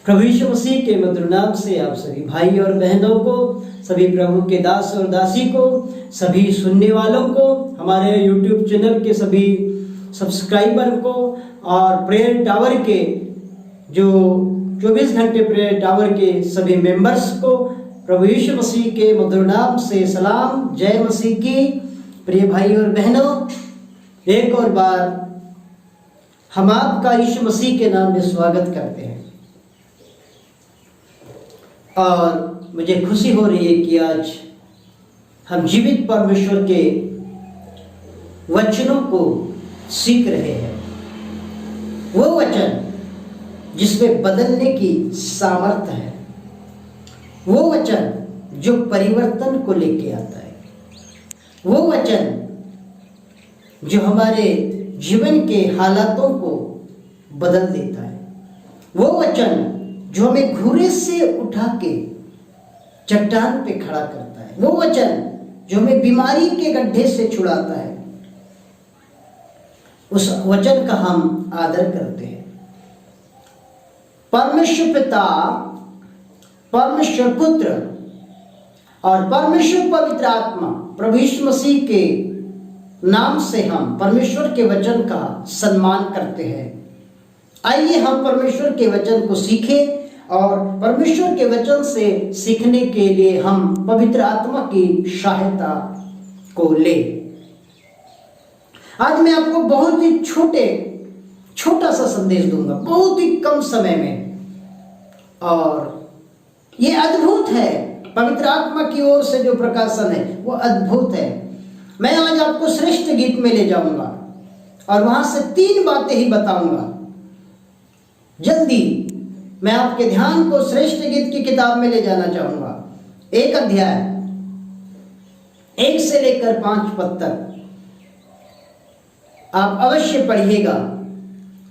प्रभु यीशु मसीह के मधुर नाम से आप सभी भाई और बहनों को, सभी प्रभु के दास और दासी को, सभी सुनने वालों को, हमारे YouTube चैनल के सभी सब्सक्राइबर को और प्रेयर टावर के जो 24 घंटे प्रेयर टावर के सभी मेंबर्स को प्रभु यीशु मसीह के मधुर नाम से सलाम। जय मसीह की। प्रिय भाई और बहनों, एक और बार हम आपका यीशु मसीह के नाम में स्वागत करते हैं और मुझे खुशी हो रही है कि आज हम जीवित परमेश्वर के वचनों को सीख रहे हैं। वो वचन जिसमें बदलने की सामर्थ्य है, वो वचन जो परिवर्तन को लेके आता है, वो वचन जो हमारे जीवन के हालातों को बदल देता है, वो वचन जो हमें घूरे से उठा के चट्टान पे खड़ा करता है, वो वचन जो हमें बीमारी के गड्ढे से छुड़ाता है, उस वचन का हम आदर करते हैं। परमेश्वर पिता, परमेश्वर पुत्र और परमेश्वर पवित्र आत्मा प्रभु यीशु मसीह के नाम से हम परमेश्वर के वचन का सम्मान करते हैं। आइए हम परमेश्वर के वचन को सीखें और परमेश्वर के वचन से सीखने के लिए हम पवित्र आत्मा की सहायता को लें। आज मैं आपको बहुत ही छोटा सा संदेश दूंगा, बहुत ही कम समय में, और ये अद्भुत है। पवित्र आत्मा की ओर से जो प्रकाशन है वो अद्भुत है। मैं आज आपको श्रेष्ठ गीत में ले जाऊंगा और वहां से 3 बातें ही बताऊंगा। जल्दी मैं आपके ध्यान को श्रेष्ठ गीत की किताब में ले जाना चाहूंगा। 1 अध्याय 1 से लेकर 5 पद तक आप अवश्य पढ़िएगा।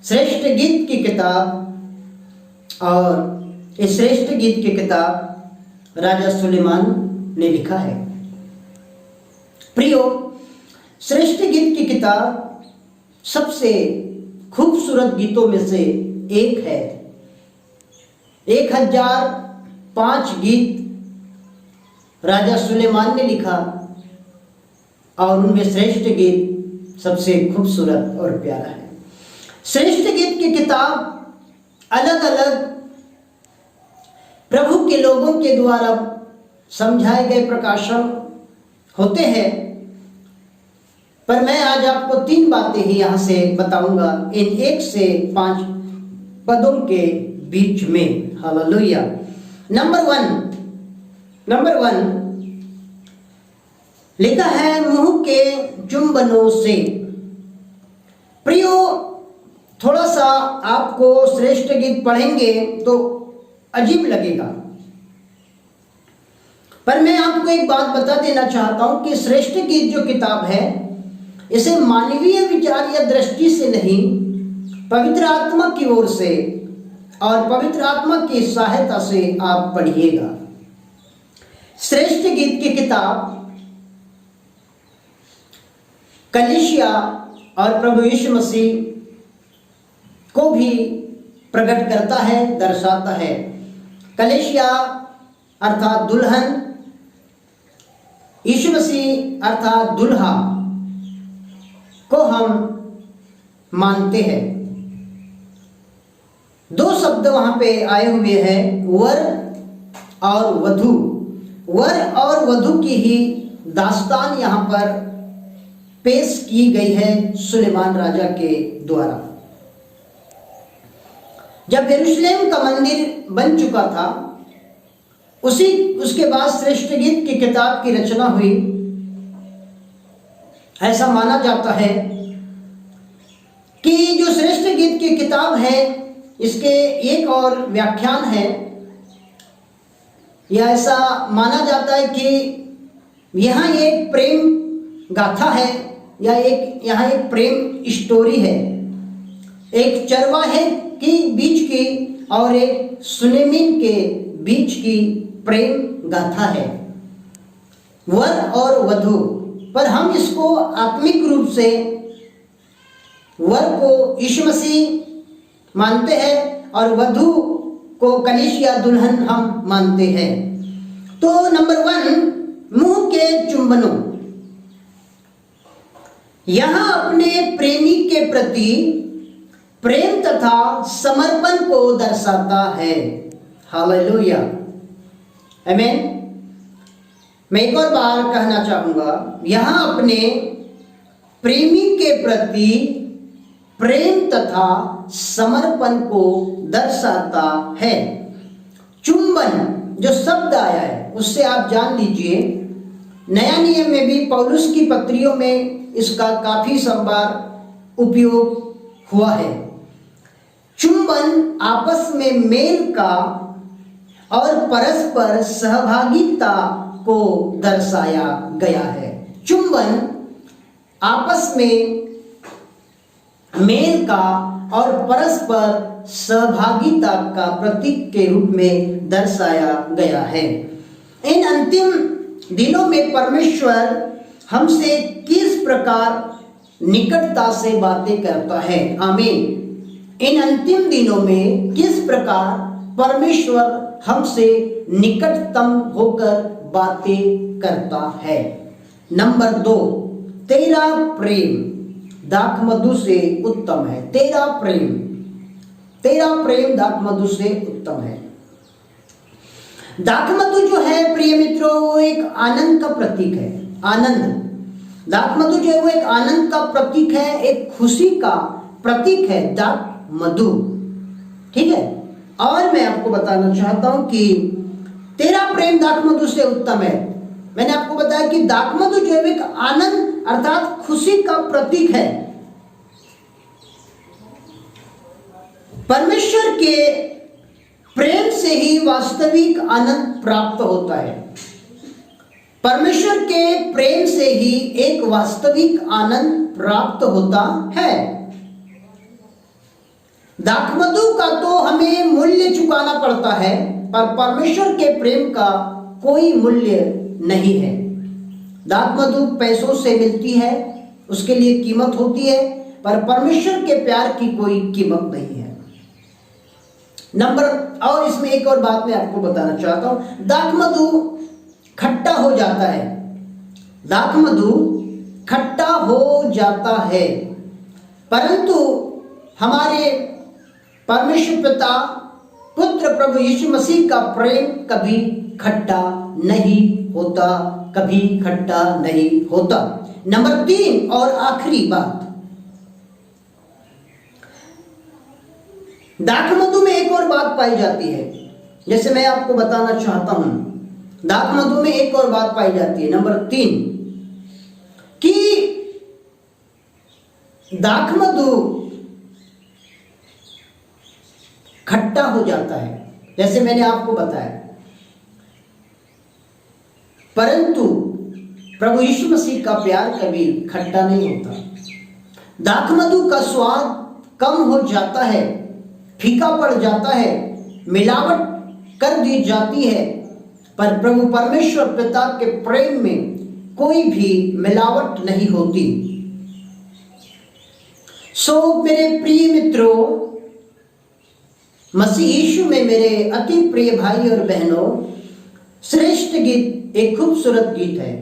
श्रेष्ठ गीत की किताब, और इस श्रेष्ठ गीत की किताब राजा सुलेमान ने लिखा है। प्रियो, श्रेष्ठ गीत की किताब सबसे खूबसूरत गीतों में से एक है। 1005 गीत राजा सुलेमान ने लिखा और उनमें श्रेष्ठ गीत सबसे खूबसूरत और प्यारा है। श्रेष्ठ गीत की किताब अलग अलग प्रभु के लोगों के द्वारा समझाए गए प्रकाशन होते हैं, पर मैं आज आपको 3 बातें ही यहां से बताऊंगा इन 1 से 5 पदों के बीच में। हालेलुया। नंबर 1 लिखा है, मुंह के चुंबनों से। प्रियो, थोड़ा सा आपको श्रेष्ठ गीत पढ़ेंगे तो अजीब लगेगा, पर मैं आपको एक बात बता देना चाहता हूं कि श्रेष्ठ गीत जो किताब है, इसे मानवीय विचार या दृष्टि से नहीं, पवित्र आत्मा की ओर से और पवित्र आत्मा की सहायता से आप पढ़िएगा। श्रेष्ठ गीत की किताब कलीसिया और प्रभु यीशु मसीह को भी प्रकट करता है, दर्शाता है। कलीसिया अर्थात दुल्हन, यीशु मसीह अर्थात दुल्हा को हम मानते हैं। 2 शब्द वहां पे आए हुए हैं, वर और वधू। वर और वधू की ही दास्तान यहां पर पेश की गई है सुलेमान राजा के द्वारा। जब यरूशलेम का मंदिर बन चुका था, उसके बाद श्रेष्ठ गीत की किताब की रचना हुई। ऐसा माना जाता है कि जो श्रेष्ठ गीत की किताब है, इसके एक और व्याख्यान है, या ऐसा माना जाता है कि यहाँ एक प्रेम गाथा है, या यहाँ एक प्रेम स्टोरी है। एक चरवाहे के बीच की और एक सुनेमिन के बीच की प्रेम गाथा है, वर और वधू। पर हम इसको आत्मिक रूप से वर को यीशु मसीह मानते हैं और वधू को कलीसिया दुल्हन हम मानते हैं। तो नंबर 1, मुंह के चुंबनों। यहां अपने प्रेमी के प्रति प्रेम तथा समर्पण को दर्शाता है। हालेलुया, आमीन। मैं एक और बार कहना चाहूंगा, यहां अपने प्रेमी के प्रति प्रेम तथा समर्पण को दर्शाता है। चुंबन जो शब्द आया है उससे आप जान लीजिए, नया नियम में भी पौलुस की पत्रियों में इसका काफी संबार उपयोग हुआ है। चुंबन आपस में मेल का और परस्पर सहभागिता को दर्शाया गया है। चुंबन आपस में मेल का और परस्पर सहभागिता का प्रतीक के रूप में दर्शाया गया है। इन अंतिम दिनों में परमेश्वर हमसे किस प्रकार निकटता से बातें करता है? आमीन। इन अंतिम दिनों में किस प्रकार परमेश्वर हमसे निकटतम होकर बातें करता है? नंबर 2, तेरा प्रेम दाखमधु से उत्तम है। तेरा प्रेम दाखमधु से उत्तम है। दाखमधु जो है प्रिय मित्रों, वो एक आनंद का प्रतीक है। आनंद, दाखमधु जो है वो एक आनंद का प्रतीक है, एक खुशी का प्रतीक है दाखमधु, ठीक है। और मैं आपको बताना चाहता हूं कि तेरा प्रेम दाखमधु से उत्तम है। मैंने आपको बताया कि दाखमधु जो है एक आनंद अर्थात खुशी का प्रतीक है। परमेश्वर के प्रेम से ही वास्तविक आनंद प्राप्त होता है। परमेश्वर के प्रेम से ही एक वास्तविक आनंद प्राप्त होता है। दाखमधु का तो हमें मूल्य चुकाना पड़ता है, पर परमेश्वर के प्रेम का कोई मूल्य नहीं है। दाखमधु पैसों से मिलती है, उसके लिए कीमत होती है, पर परमेश्वर के प्यार की कोई कीमत नहीं है। और इसमें एक और बात मैं आपको बताना चाहता हूं, दाखमधु खट्टा हो जाता है। दाखमधु खट्टा हो जाता है, परंतु हमारे परमेश्वर पिता पुत्र प्रभु यीशु मसीह का प्रेम कभी खट्टा नहीं होता, कभी खट्टा नहीं होता। नंबर 3 और आखिरी बात, दाखमधु में एक और बात पाई जाती है, जैसे मैं आपको बताना चाहता हूं। दाखमधु में एक और बात पाई जाती है, नंबर 3, कि दाखमधु खट्टा हो जाता है, जैसे मैंने आपको बताया, परंतु प्रभु यीशु मसीह का प्यार कभी खट्टा नहीं होता। दाखमधु का स्वाद कम हो जाता है, फीका पड़ जाता है, मिलावट कर दी जाती है, पर प्रभु परमेश्वर पिता के प्रेम में कोई भी मिलावट नहीं होती। सो मेरे प्रिय मित्रों, मसीह यीशु में मेरे अति प्रिय भाई और बहनों, श्रेष्ठ गीत एक खूबसूरत गीत है,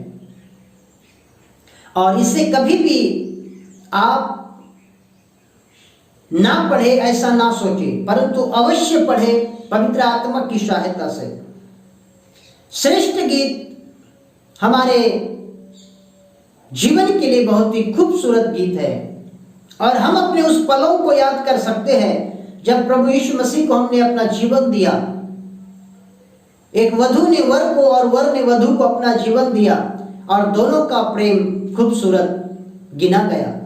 और इसे कभी भी आप ना पढ़े ऐसा ना सोचे, परंतु अवश्य पढ़े पवित्र आत्मा की सहायता से। श्रेष्ठ गीत हमारे जीवन के लिए बहुत ही खूबसूरत गीत है, और हम अपने उस पलों को याद कर सकते हैं जब प्रभु यीशु मसीह को हमने अपना जीवन दिया। एक वधू ने वर को और वर ने वधू को अपना जीवन दिया, और दोनों का प्रेम खूबसूरत गिना गया।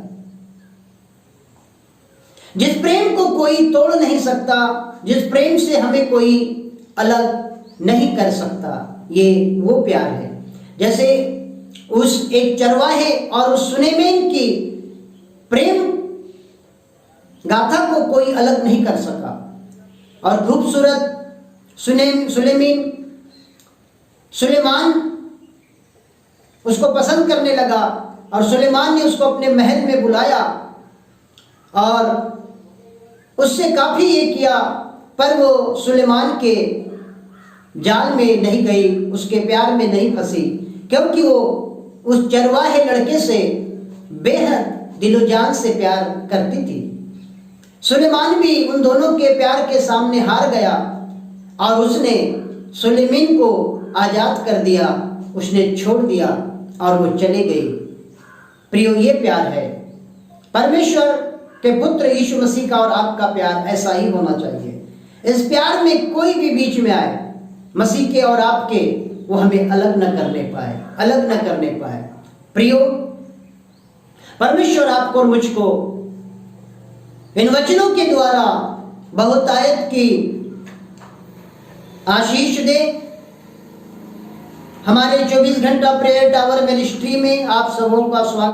जिस प्रेम को कोई तोड़ नहीं सकता, जिस प्रेम से हमें कोई अलग नहीं कर सकता, ये वो प्यार है। जैसे उस एक चरवाहे और उस सुलेमान की प्रेम गाथा को कोई अलग नहीं कर सका, और खूबसूरत सुलेमान उसको पसंद करने लगा, और सुलेमान ने उसको अपने महल में बुलाया और उससे काफी ये किया पर वो सुलेमान के जाल में नहीं गई, उसके प्यार में नहीं फंसी, क्योंकि वो उस चरवाहे लड़के से बेहद दिलो जान से प्यार करती थी। सुलेमान भी उन दोनों के प्यार के सामने हार गया और उसने सुलेमान को आजाद कर दिया, उसने छोड़ दिया और वो चले गई। प्रियो, ये प्यार है परमेश्वर के पुत्र यीशु मसीह का और आपका प्यार ऐसा ही होना चाहिए। इस प्यार में कोई भी बीच में आए मसीह के और आपके, वो हमें अलग न करने पाए, अलग न करने पाए। प्रियो, परमेश्वर आपको और मुझको इन वचनों के द्वारा बहुतायत की आशीष दे। हमारे 24 घंटा प्रेयर टावर मिनिस्ट्री में आप सबों का स्वागत।